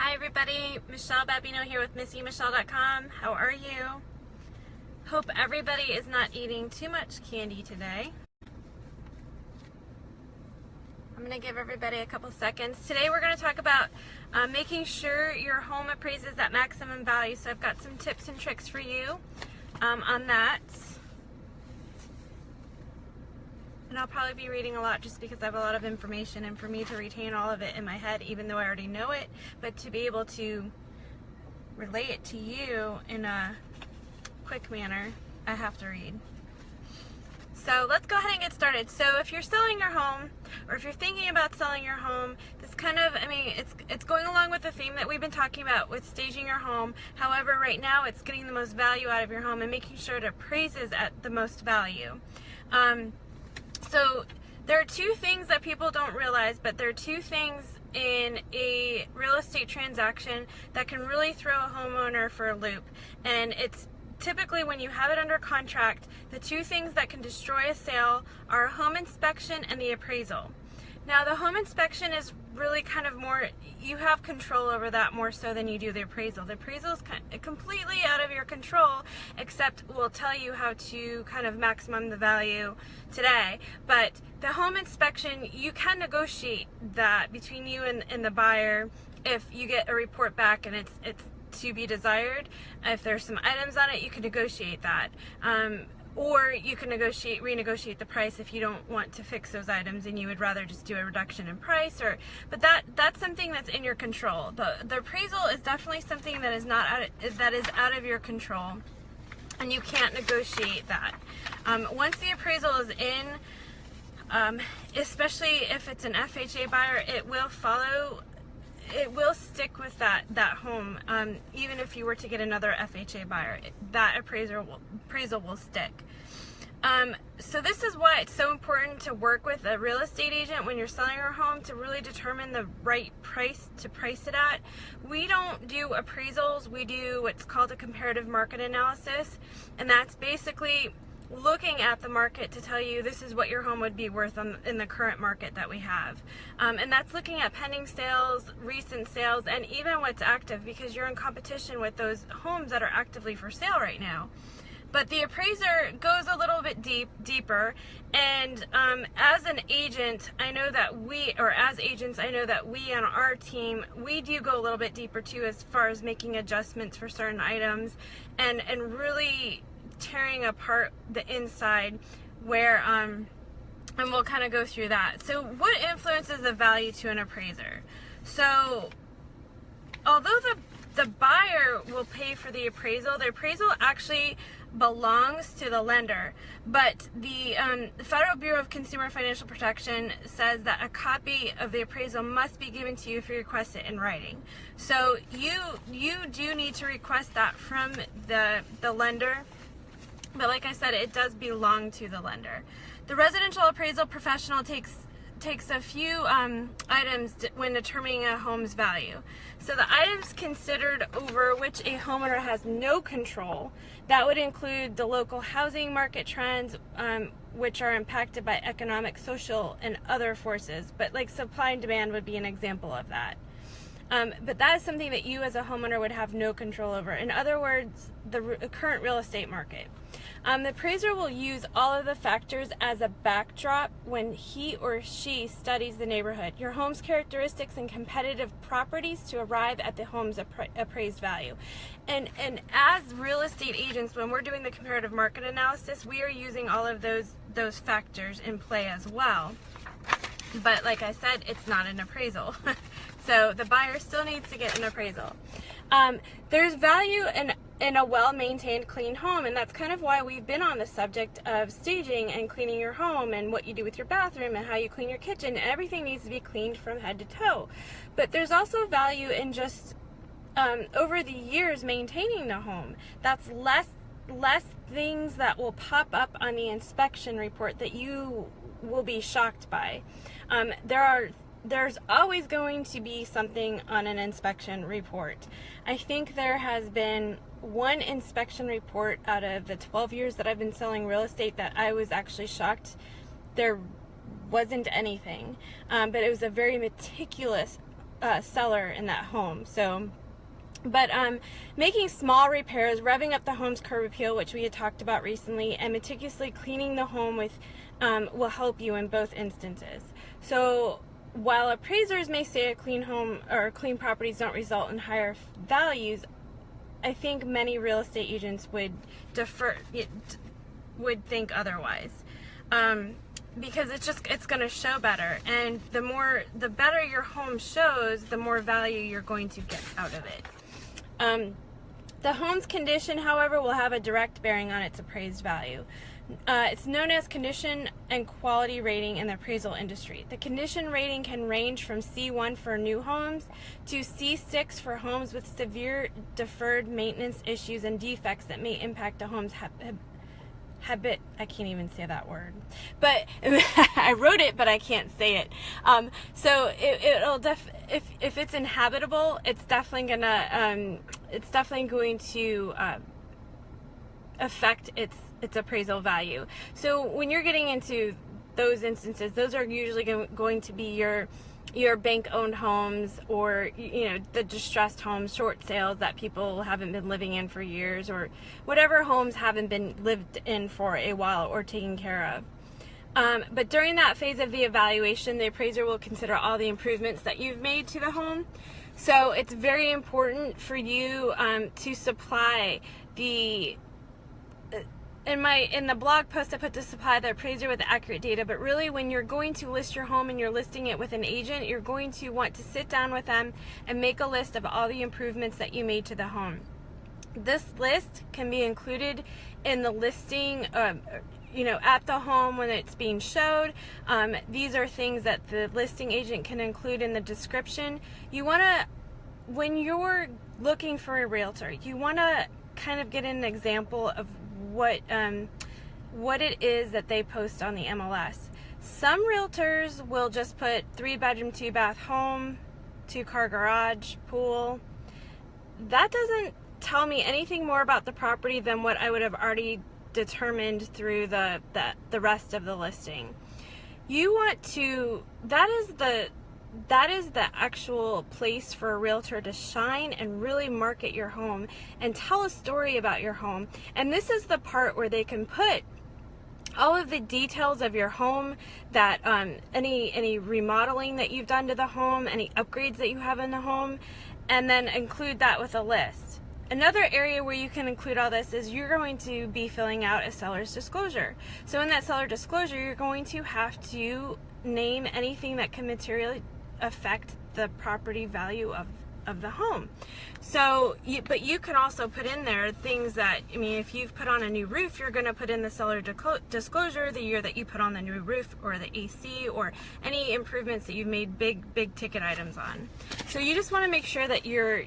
Hi everybody, Michelle Babbino here with MissyMichelle.com. How are you? Hope everybody is not eating too much candy today. I'm going to give everybody a couple seconds. Today we're going to talk about making sure your home appraises at maximum value. So I've got some tips and tricks for you on that. And I'll probably be reading a lot just because I have a lot of information, and for me to retain all of it in my head, even though I already know it, but to be able to relay it to you in a quick manner, I have to read. So let's go ahead and get started. So if you're selling your home, or if you're thinking about selling your home, this kind of, it's going along with the theme that we've been talking about with staging your home. However, right now it's getting the most value out of your home and making sure it appraises at the most value. So there are two things that people don't realize, but there are two things in a real estate transaction that can really throw a homeowner for a loop. And it's typically when you have it under contract, the two things that can destroy a sale are a home inspection and the appraisal. Now the home inspection is really kind of more, you have control over that more so than you do the appraisal. The appraisal is completely out of your control, except we'll tell you how to kind of maximum the value today. But the home inspection, you can negotiate that between you and the buyer if you get a report back and it's to be desired. If there's some items on it, you can negotiate that. Or you can renegotiate the price if you don't want to fix those items and you would rather just do a reduction in price. But that's something that's in your control. The appraisal is definitely something that is out of your control, and you can't negotiate that. Once the appraisal is in, especially if it's an FHA buyer, it will stick with that home. Even if you were to get another FHA buyer, that appraisal will stick. So this is why it's so important to work with a real estate agent when you're selling your home to really determine the right price to price it at. We don't do appraisals, we do what's called a comparative market analysis, and that's basically looking at the market to tell you this is what your home would be worth in the current market that we have. And that's looking at pending sales, recent sales, and even what's active, because you're in competition with those homes that are actively for sale right now. But the appraiser goes a little bit deeper, and as an agent, I know that as agents, I know that we on our team, we do go a little bit deeper too as far as making adjustments for certain items and really tearing apart the inside where and we'll kind of go through that. So what influences the value to an appraiser? So although the buyer will pay for the appraisal actually belongs to the lender, but the Federal Bureau of Consumer Financial Protection says that a copy of the appraisal must be given to you if you request it in writing. So you do need to request that from the lender. But like I said, it does belong to the lender. The residential appraisal professional takes a few items when determining a home's value. So the items considered over which a homeowner has no control, that would include the local housing market trends, which are impacted by economic, social, and other forces. But like supply and demand would be an example of that. But that is something that you as a homeowner would have no control over. In other words, the current real estate market. The appraiser will use all of the factors as a backdrop when he or she studies the neighborhood, your home's characteristics and competitive properties to arrive at the home's appraised value. And as real estate agents, when we're doing the comparative market analysis, we are using all of those factors in play as well. But like I said, it's not an appraisal. So the buyer still needs to get an appraisal. There's value in a well-maintained, clean home, and that's kind of why we've been on the subject of staging and cleaning your home and what you do with your bathroom and how you clean your kitchen. Everything needs to be cleaned from head to toe. But there's also value in just over the years maintaining the home. That's less things that will pop up on the inspection report that you will be shocked by. There's always going to be something on an inspection report. I think there has been one inspection report out of the 12 years that I've been selling real estate that I was actually shocked there wasn't anything. But it was a very meticulous seller in that home. So, but making small repairs, revving up the home's curb appeal, which we had talked about recently, and meticulously cleaning the home with will help you in both instances. So while appraisers may say a clean home or clean properties don't result in higher values, I think many real estate agents would think otherwise, because it's going to show better, and the better your home shows, the more value you're going to get out of it. The home's condition, however, will have a direct bearing on its appraised value. It's known as condition and quality rating in the appraisal industry. The condition rating can range from C1 for new homes to C6 for homes with severe deferred maintenance issues and defects that may impact a home's habit. I can't even say that word, but I wrote it, but I can't say it. So it'll if it's inhabitable, it's definitely going to affect its appraisal value. So when you're getting into those instances, those are usually going to be your bank-owned homes, or the distressed homes, short sales that people haven't been living in for years, or whatever homes haven't been lived in for a while or taken care of. But during that phase of the evaluation, the appraiser will consider all the improvements that you've made to the home. So it's very important for you to supply the in the blog post, I put to supply the appraiser with accurate data, but really when you're going to list your home and you're listing it with an agent, you're going to want to sit down with them and make a list of all the improvements that you made to the home. This list can be included in the listing, at the home when it's being showed. These are things that the listing agent can include in the description. When you're looking for a realtor, you want to kind of get an example of what it is that they post on the MLS. Some realtors will just put 3-bedroom, 2-bath home, 2-car garage, pool. That doesn't tell me anything more about the property than what I would have already determined through the rest of the listing. That is the actual place for a realtor to shine and really market your home and tell a story about your home. And this is the part where they can put all of the details of your home, that any remodeling that you've done to the home, any upgrades that you have in the home, and then include that with a list. Another area where you can include all this is you're going to be filling out a seller's disclosure. So in that seller disclosure, you're going to have to name anything that can materially affect the property value of the home. So, but you can also put in there things that, if you've put on a new roof, you're going to put in the seller disclosure, the year that you put on the new roof, or the AC, or any improvements that you've made big ticket items on. So you just want to make sure that you're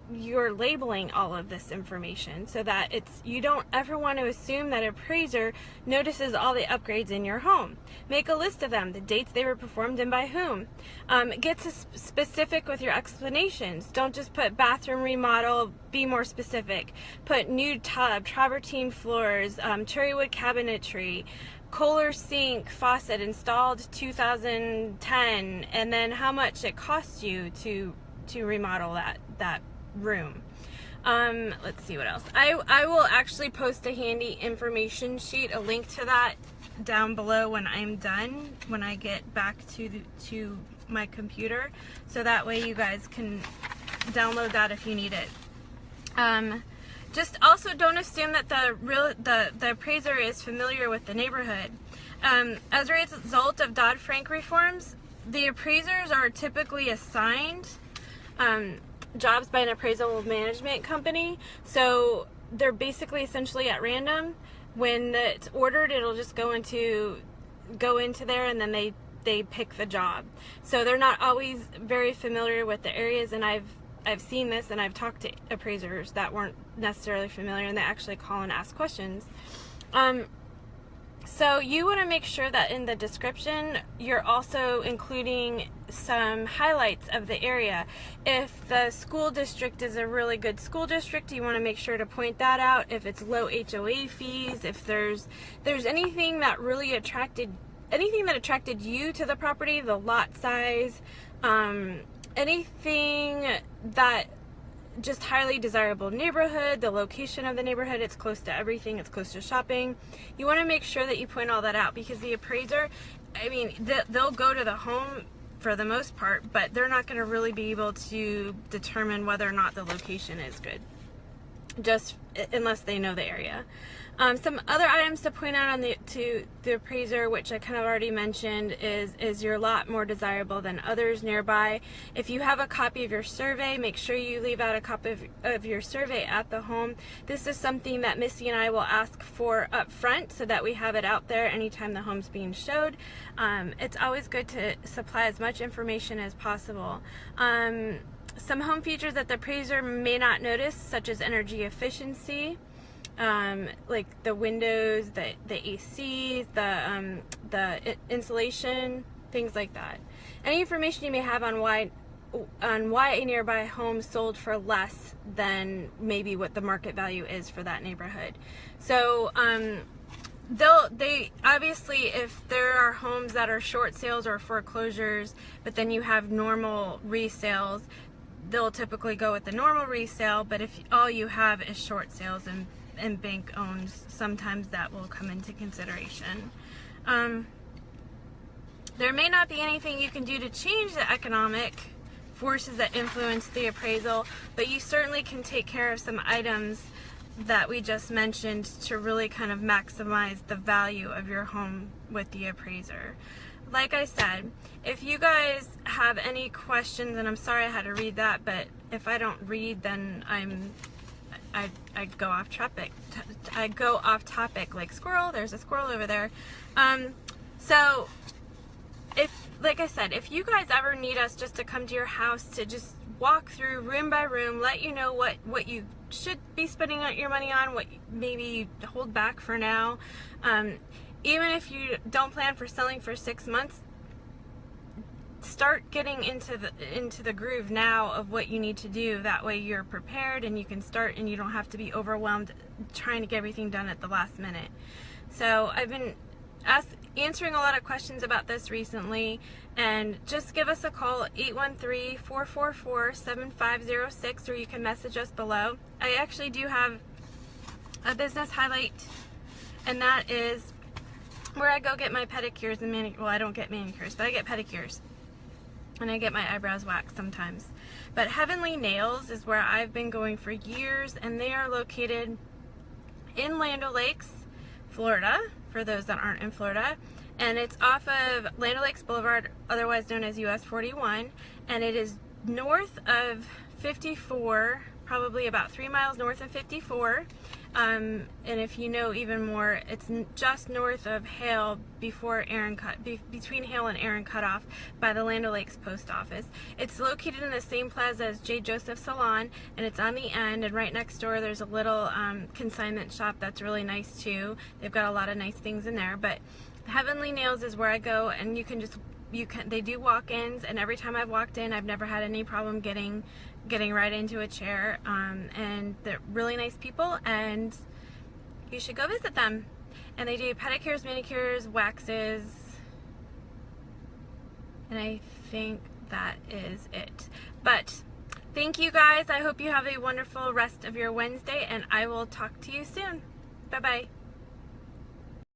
labeling all of this information, so that you don't ever want to assume that an appraiser notices all the upgrades in your home. Make a list of them, the dates they were performed and by whom. Get specific with your explanations. Don't just put bathroom remodel, be more specific. Put new tub, travertine floors, cherry wood cabinetry, Kohler sink, faucet installed 2010, and then how much it costs you to remodel that room. Let's see what else. I will actually post a handy information sheet, a link to that down below when I'm done, when I get back to my computer, so that way you guys can download that if you need it. Just also don't assume that the appraiser is familiar with the neighborhood. As a result of Dodd-Frank reforms, the appraisers are typically assigned jobs by an appraisal management company, so they're basically essentially at random. When it's ordered, it'll just go into there, and then they pick the job. So they're not always very familiar with the areas, and I've seen this, and I've talked to appraisers that weren't necessarily familiar, and they actually call and ask questions. So you want to make sure that in the description you're also including some highlights of the area. If the school district is a really good school district, you want to make sure to point that out. If it's low HOA fees, if there's anything that really attracted you to the property, the lot size, anything that just highly desirable neighborhood, the location of the neighborhood, it's close to everything, it's close to shopping. You want to make sure that you point all that out, because the appraiser, I mean, they'll go to the home for the most part, but they're not going to really be able to determine whether or not the location is good, just unless they know the area. Some other items to point out to the appraiser, which I kind of already mentioned, is your lot more desirable than others nearby. If you have a copy of your survey, make sure you leave out a copy of your survey at the home. This is something that Missy and I will ask for up front so that we have it out there anytime the home's being showed. It's always good to supply as much information as possible. Some home features that the appraiser may not notice, such as energy efficiency, like the windows, the AC, the insulation, things like that. Any information you may have on why a nearby home sold for less than maybe what the market value is for that neighborhood. So they obviously, if there are homes that are short sales or foreclosures, but then you have normal resales, they'll typically go with the normal resale. But if all you have is short sales and bank owns, sometimes that will come into consideration. There may not be anything you can do to change the economic forces that influence the appraisal, but you certainly can take care of some items that we just mentioned to really kind of maximize the value of your home with the appraiser. Like I said, if you guys have any questions, and I'm sorry I had to read that, but if I don't read, then I go off topic. I go off topic like squirrel. There's a squirrel over there. So like I said, if you guys ever need us just to come to your house to just walk through room by room, let you know what you should be spending your money on, what maybe you hold back for now. Even if you don't plan for selling for 6 months, start getting into the groove now of what you need to do. That way you're prepared and you can start, and you don't have to be overwhelmed trying to get everything done at the last minute. So I've been answering a lot of questions about this recently, and just give us a call at 813-444-7506, or you can message us below. I actually do have a business highlight, and that is where I go get my pedicures and manicures. Well, I don't get manicures, but I get pedicures. And I get my eyebrows waxed sometimes. But Heavenly Nails is where I've been going for years, and they are located in Land O'Lakes, Florida, for those that aren't in Florida. And it's off of Land O'Lakes Boulevard, otherwise known as US 41, and it is north of 54, probably about 3 miles north of 54. And if you know even more, it's just north of Hale, between Hale and Aaron Cutoff, by the Land O'Lakes Post Office. It's located in the same plaza as J. Joseph Salon, and it's on the end, and right next door there's a little consignment shop that's really nice too. They've got a lot of nice things in there. But Heavenly Nails is where I go, and they do walk-ins, and every time I've walked in, I've never had any problem getting right into a chair, and they're really nice people, and you should go visit them. And they do pedicures, manicures, waxes, and I think that is it. But thank you guys. I hope you have a wonderful rest of your Wednesday, and I will talk to you soon. Bye-bye.